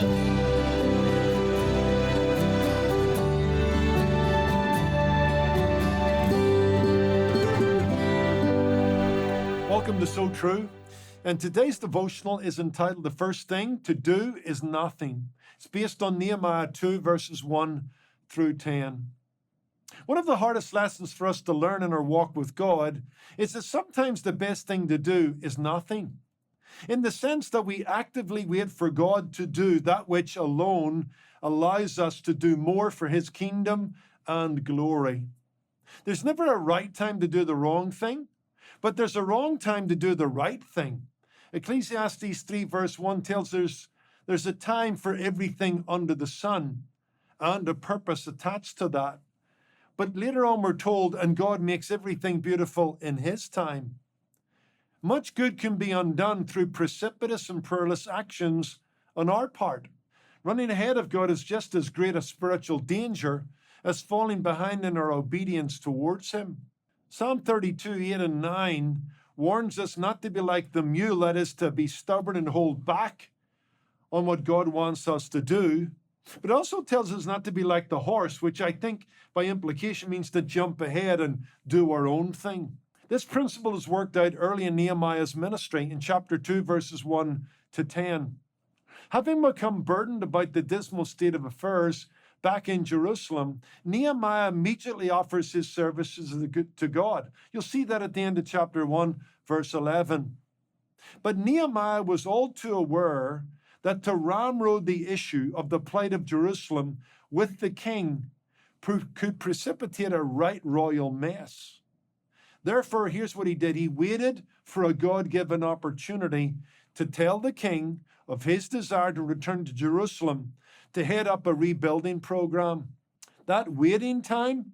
Welcome to So True. And today's devotional is entitled The First Thing to Do is Nothing. It's based on Nehemiah 2, verses 1 through 10. One of the hardest lessons for us to learn in our walk with God is that sometimes the best thing to do is nothing. In the sense that we actively wait for God to do that which alone allows us to do more for His kingdom and glory. There's never a right time to do the wrong thing, but there's a wrong time to do the right thing. Ecclesiastes 3 verse 1 tells us there's a time for everything under the sun and a purpose attached to that. But later on we're told, and God makes everything beautiful in His time. Much good can be undone through precipitous and perilous actions on our part. Running ahead of God is just as great a spiritual danger as falling behind in our obedience towards Him. Psalm 32, 8 and 9 warns us not to be like the mule, that is to be stubborn and hold back on what God wants us to do. But it also tells us not to be like the horse, which I think by implication means to jump ahead and do our own thing. This principle is worked out early in Nehemiah's ministry in chapter 2, verses 1 to 10. Having become burdened about the dismal state of affairs back in Jerusalem, Nehemiah immediately offers his services to God. You'll see that at the end of chapter 1, verse 11. But Nehemiah was all too aware that to ramrod the issue of the plight of Jerusalem with the king could precipitate a right royal mess. Therefore, here's what he did. He waited for a God-given opportunity to tell the king of his desire to return to Jerusalem to head up a rebuilding program. That waiting time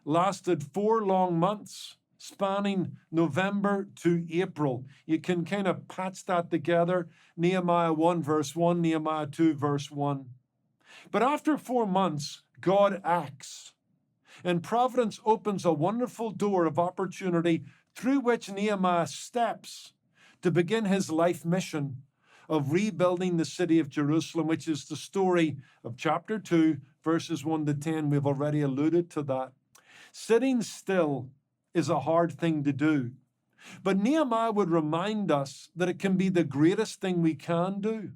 lasted 4 long months, spanning November to April. You can kind of patch that together. Nehemiah 1 verse 1, Nehemiah 2 verse 1. But after 4 months, God acts. And providence opens a wonderful door of opportunity through which Nehemiah steps to begin his life mission of rebuilding the city of Jerusalem, which is the story of chapter 2, verses 1 to 10. We've already alluded to that. Sitting still is a hard thing to do. But Nehemiah would remind us that it can be the greatest thing we can do.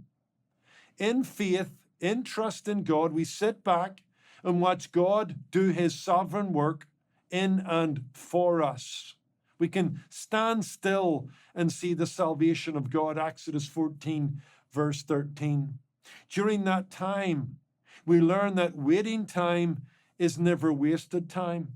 In faith, in trust in God, we sit back and watch God do His sovereign work in and for us. We can stand still and see the salvation of God, Exodus 14, verse 13. During that time, we learn that waiting time is never wasted time.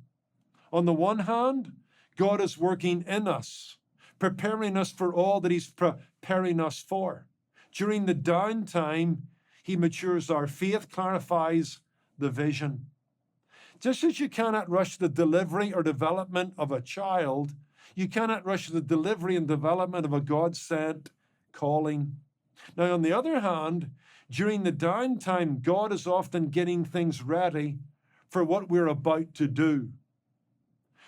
On the one hand, God is working in us, preparing us for all that He's preparing us for. During the downtime, He matures our faith, clarifies the vision. Just as you cannot rush the delivery or development of a child, you cannot rush the delivery and development of a God-sent calling. Now, on the other hand, during the downtime, God is often getting things ready for what we're about to do.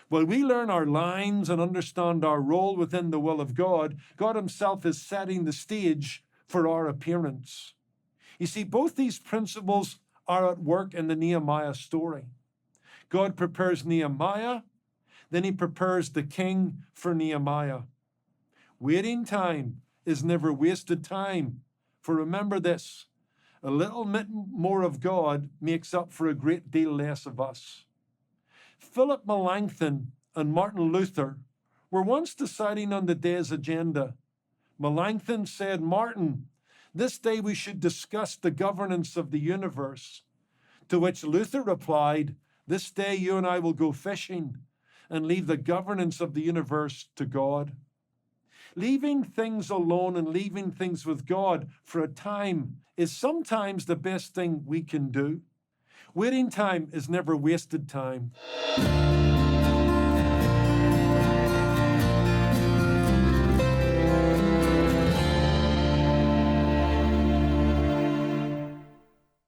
While we learn our lines and understand our role within the will of God, God Himself is setting the stage for our appearance. You see, both these principles are at work in the Nehemiah story. God prepares Nehemiah, then He prepares the king for Nehemiah. Waiting time is never wasted time. For remember this, a little bit more of God makes up for a great deal less of us. Philip Melanchthon and Martin Luther were once deciding on the day's agenda. Melanchthon said, "Martin, this day we should discuss the governance of the universe." To which Luther replied, "This day you and I will go fishing and leave the governance of the universe to God." Leaving things alone and leaving things with God for a time is sometimes the best thing we can do. Waiting time is never wasted time.